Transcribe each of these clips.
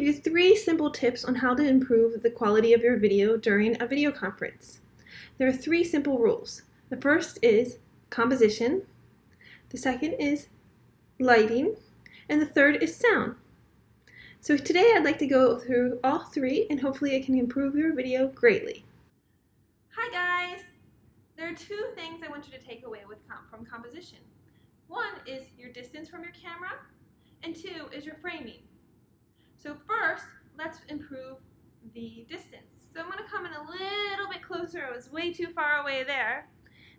give you 3 simple tips on how to improve the quality of your video during a video conference. There are 3 simple rules. The first is composition, the second is lighting, and the third is sound. So today I'd like to go through all 3 and hopefully it can improve your video greatly. Hi guys! There are 2 things I want you to take away from composition. 1 is your distance from your camera, and 2 is your framing. So first, let's improve the distance. So I'm going to come in a little bit closer. I was way too far away there.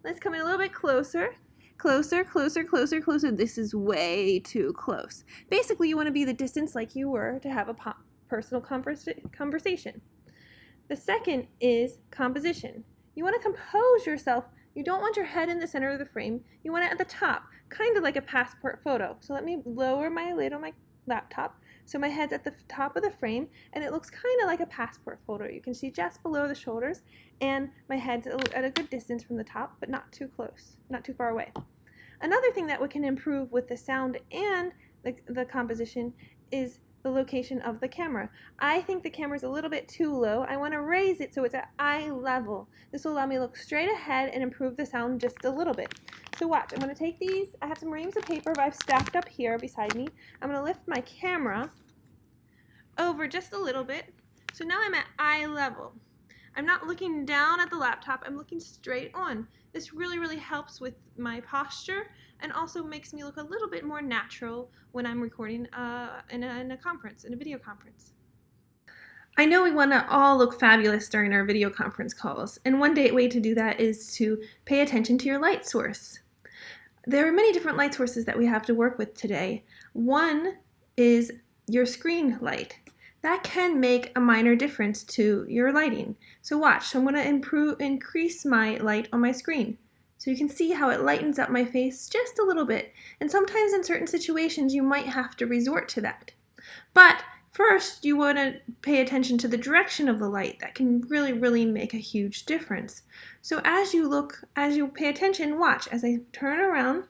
Let's come in a little bit closer. Closer, closer, closer, closer. This is way too close. Basically, you want to be the distance like you were to have a personal conversation. The second is composition. You want to compose yourself. You don't want your head in the center of the frame. You want it at the top, kind of like a passport photo. So let me lower my lid on my laptop. So my head's at the top of the frame, and it looks kind of like a passport photo. You can see just below the shoulders, and my head's at a good distance from the top, but not too close, not too far away. Another thing that we can improve with the sound and the composition is the location of the camera. I think the camera's a little bit too low. I want to raise it so it's at eye level. This will allow me to look straight ahead and improve the sound just a little bit. So watch, I'm going to take these, I have some reams of paper I've stacked up here beside me. I'm going to lift my camera over just a little bit. So now I'm at eye level. I'm not looking down at the laptop, I'm looking straight on. This really helps with my posture and also makes me look a little bit more natural when I'm recording in a video conference. I know we want to all look fabulous during our video conference calls, and one way to do that is to pay attention to your light source. There are many different light sources that we have to work with today. One is your screen light. That can make a minor difference to your lighting. So watch, so I'm going to increase my light on my screen. So you can see how it lightens up my face just a little bit. And sometimes in certain situations you might have to resort to that. But first you want to pay attention to the direction of the light. That can really make a huge difference. So as you pay attention, watch. As I turn around,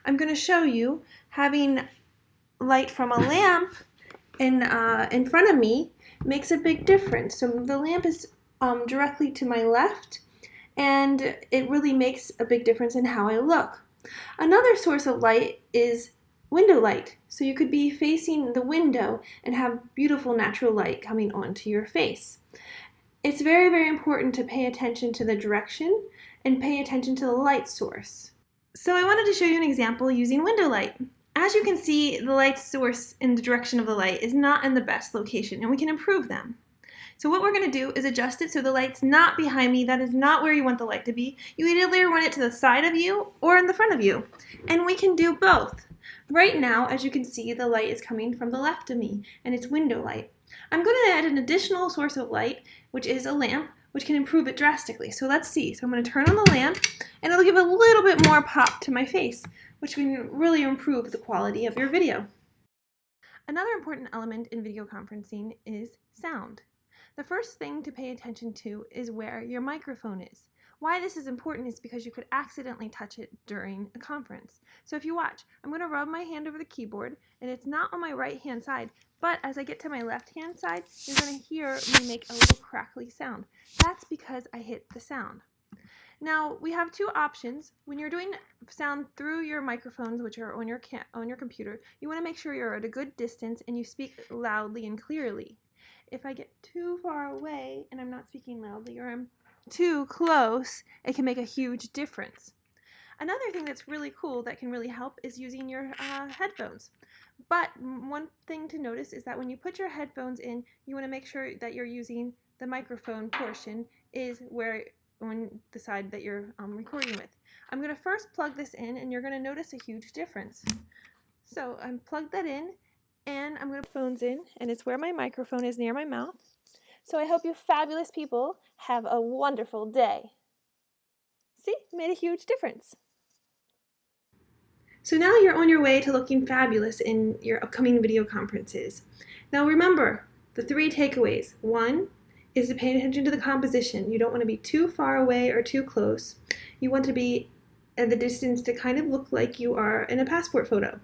I'm going to show you having light from a lamp in front of me makes a big difference. So the lamp is directly to my left, and it really makes a big difference in how I look. Another source of light is window light. So you could be facing the window and have beautiful natural light coming onto your face. It's very important to pay attention to the direction and pay attention to the light source. So I wanted to show you an example using window light. As you can see, the light source in the direction of the light is not in the best location, and we can improve them. So what we're going to do is adjust it so the light's not behind me. That is not where you want the light to be. You either want it to the side of you or in the front of you, and we can do both. Right now, as you can see, the light is coming from the left of me, and it's window light. I'm going to add an additional source of light, which is a lamp, which can improve it drastically. So let's see. So I'm going to turn on the lamp, and it'll give a little bit more pop to my face, which can really improve the quality of your video. Another important element in video conferencing is sound. The first thing to pay attention to is where your microphone is. Why this is important is because you could accidentally touch it during a conference. So if you watch, I'm going to rub my hand over the keyboard, and it's not on my right hand side, but as I get to my left hand side, you're going to hear me make a little crackly sound. That's because I hit the sound. Now, we have 2 options. When you're doing sound through your microphones, which are on your computer, you want to make sure you're at a good distance and you speak loudly and clearly. If I get too far away and I'm not speaking loudly, or I'm too close, it can make a huge difference. Another thing that's really cool that can really help is using your headphones. But one thing to notice is that when you put your headphones in, you want to make sure that you're using the microphone portion is where on the side that you're recording with. I'm going to first plug this in, and you're going to notice a huge difference. So I'm plugged that in, and I'm going to put phones in, and it's where my microphone is near my mouth. So I hope you fabulous people have a wonderful day. See, it made a huge difference. So now you're on your way to looking fabulous in your upcoming video conferences. Now remember the 3 takeaways. 1 is to pay attention to the composition. You don't want to be too far away or too close. You want to be at the distance to kind of look like you are in a passport photo.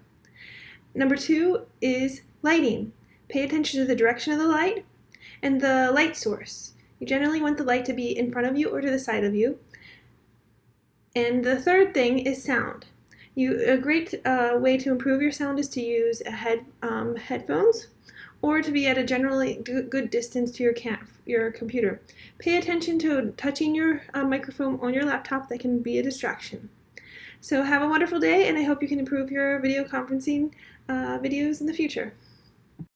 Number 2 is lighting. Pay attention to the direction of the light and the light source. You generally want the light to be in front of you or to the side of you. And the third thing is sound. A great way to improve your sound is to use headphones, or to be at a generally good distance to your computer. Pay attention to touching your microphone on your laptop. That can be a distraction. So have a wonderful day, and I hope you can improve your video conferencing videos in the future.